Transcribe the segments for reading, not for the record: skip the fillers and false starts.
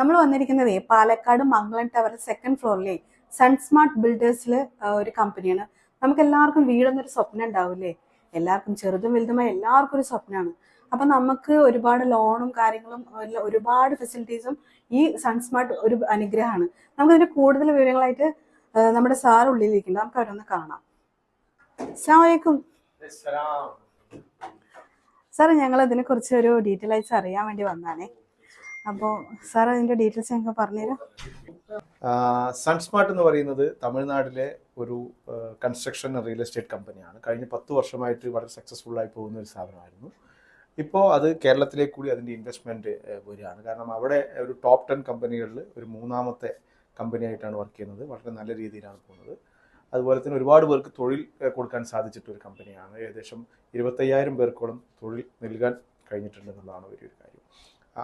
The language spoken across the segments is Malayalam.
നമ്മൾ വന്നിരിക്കുന്നത് പാലക്കാട് മംഗളം ടവർ സെക്കൻഡ് ഫ്ലോറിലെ സൺസ്മാർട്ട് ബിൽഡേഴ്സിൽ ഒരു കമ്പനിയാണ്. നമുക്ക് എല്ലാവർക്കും വീടെന്നൊരു സ്വപ്നം ഉണ്ടാവില്ലേ? എല്ലാവർക്കും ചെറുതും വലുതുമായ എല്ലാവർക്കും ഒരു സ്വപ്നമാണ്. അപ്പം നമുക്ക് ഒരുപാട് ലോണും കാര്യങ്ങളും ഒരുപാട് ഫെസിലിറ്റീസും ഈ സൺസ്മാർട്ട് ഒരു അനുഗ്രഹമാണ്. നമുക്കതിന്റെ കൂടുതൽ വിവരങ്ങളായിട്ട് നമ്മുടെ സാർ ഉള്ളിലിരിക്കുന്നുണ്ട്. നമുക്ക് അവരൊന്ന് കാണാം. അസ്സലാമു അലൈക്കും സാർ, ഞങ്ങൾ അതിനെ കുറിച്ച് ഒരു ഡീറ്റെയിൽ ആയിട്ട് അറിയാൻ വേണ്ടി വന്നാണേ. അപ്പോൾ സാർ അതിന്റെ ഡീറ്റെയിൽസ് ഞങ്ങൾക്ക് പറഞ്ഞുതരാം. സൺസ്മാർട്ട് എന്ന് പറയുന്നത് തമിഴ്നാട്ടിലെ ഒരു കൺസ്ട്രക്ഷൻ റിയൽ എസ്റ്റേറ്റ് കമ്പനിയാണ്. കഴിഞ്ഞ 10 വർഷമായിട്ട് വളരെ സക്സസ്ഫുൾ ആയി പോകുന്ന ഒരു സ്ഥാപനമായിരുന്നു. ഇപ്പോൾ അത് കേരളത്തിലേക്ക് കൂടി അതിൻ്റെ ഇൻവെസ്റ്റ്മെൻറ്റ് വരികയാണ്. കാരണം അവിടെ ഒരു ടോപ്പ് 10 കമ്പനികളിൽ ഒരു 3ാമത്തെ കമ്പനിയായിട്ടാണ് വർക്ക് ചെയ്യുന്നത്. വളരെ നല്ല രീതിയിലാണ് പോകുന്നത്. അതുപോലെ തന്നെ ഒരുപാട് പേർക്ക് തൊഴിൽ കൊടുക്കാൻ സാധിച്ചിട്ടൊരു കമ്പനിയാണ്. ഏകദേശം 25,000 പേർക്കോളം തൊഴിൽ നൽകാൻ കഴിഞ്ഞിട്ടുണ്ടെന്നുള്ളതാണ് വലിയൊരു കാര്യം.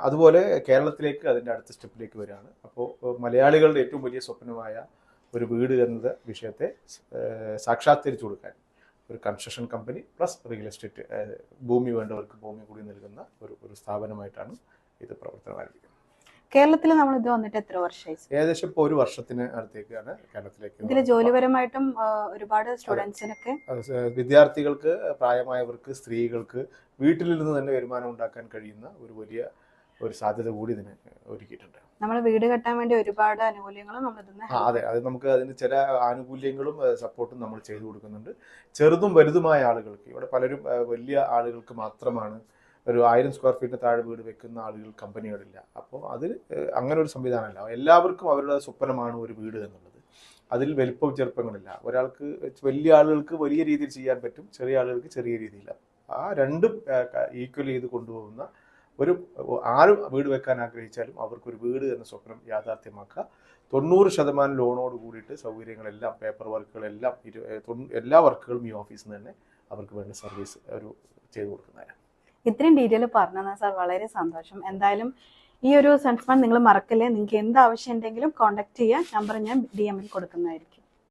അതുപോലെ കേരളത്തിലേക്ക് അതിൻ്റെ അടുത്ത സ്റ്റെപ്പിലേക്ക് വരികയാണ്. അപ്പോൾ മലയാളികളുടെ ഏറ്റവും വലിയ സ്വപ്നമായ ഒരു വീട് എന്ന വിഷയത്തെ സാക്ഷാത്കരിച്ചു കൊടുക്കാൻ ഒരു construction company plus real estate ഭൂമി വേണ്ടവർക്ക് ഭൂമി കൂടി നൽകുന്ന ഒരു സ്ഥാപനമായിട്ടാണ് ഇത് പ്രവർത്തനം ആരംഭിക്കുന്നത്. കേരളത്തിൽ നമ്മൾ ഇത് വന്നിട്ട് എത്ര വർഷമായി? ഏകദേശം ഇപ്പോൾ 1 വർഷത്തിന് അടുത്തേക്കാണ് കേരളത്തിലേക്ക്. ഇതിൽ ജോലിപരമായിട്ടും ഒരുപാട് സ്റ്റുഡൻസിനൊക്കെ, വിദ്യാർത്ഥികൾക്ക്, പ്രായമായവർക്ക്, സ്ത്രീകൾക്ക് വീട്ടിൽ നിന്ന് തന്നെ വരുമാനം ഉണ്ടാക്കാൻ കഴിയുന്ന ഒരു വലിയ ഒരു സാധ്യത കൂടി ഇതിന് ഒരുക്കിയിട്ടുണ്ട്. നമ്മൾ വീട് കെട്ടാൻ വേണ്ടി ഒരുപാട് ആനുകൂല്യങ്ങളും അതെ, അത് നമുക്ക് അതിന് ചില ആനുകൂല്യങ്ങളും സപ്പോർട്ടും നമ്മൾ ചെയ്തു കൊടുക്കുന്നുണ്ട്. ചെറുതും വലുതുമായ ആളുകൾക്ക്, ഇവിടെ പലരും വലിയ ആളുകൾക്ക് മാത്രമാണ് ഒരു 1000 സ്ക്വയർ ഫീറ്റിന് താഴെ വീട് വെക്കുന്ന ആളുകൾ കമ്പനികളില്ല. അപ്പോൾ അതിൽ അങ്ങനെ ഒരു സംവിധാനമല്ല. എല്ലാവർക്കും അവരുടെ സ്വപ്നമാണ് ഒരു വീട് എന്നുള്ളത്. അതിൽ വലിപ്പവും ചെറുപ്പങ്ങളില്ല. ഒരാൾക്ക് വലിയ ആളുകൾക്ക് വലിയ രീതിയിൽ ചെയ്യാൻ പറ്റും, ചെറിയ ആളുകൾക്ക് ചെറിയ രീതിയില്ല. ആ രണ്ടും ഈക്വൽ ചെയ്ത് കൊണ്ടുപോകുന്ന ആര് വീട് വെക്കാൻ ആഗ്രഹിച്ചാലും അവർക്കൊരു വീട് എന്ന സ്വപ്നം യാഥാർത്ഥ്യമാക്കുക. 90% ലോണോട് കൂടിയിട്ട് സൗകര്യങ്ങളെല്ലാം, പേപ്പർ വർക്കുകളെല്ലാം, എല്ലാ വർക്കുകളും ഈ ഓഫീസിൽ നിന്ന് തന്നെ അവർക്ക് വേണ്ട സർവീസ് ചെയ്തു കൊടുക്കുന്നതാണ്. ഇത്രയും ഡീറ്റെയിൽ പറഞ്ഞാൽ സാർ വളരെ സന്തോഷം. എന്തായാലും ഈ ഒരു സൺസ്മാർട്ട് നിങ്ങൾ മറക്കല്ലേ. നിങ്ങൾക്ക് എന്ത് ആവശ്യം ഉണ്ടെങ്കിലും കോൺടാക്ട് ചെയ്യാൻ നമ്പർ ഞാൻ DM കൊടുക്കുന്നതായിരിക്കും.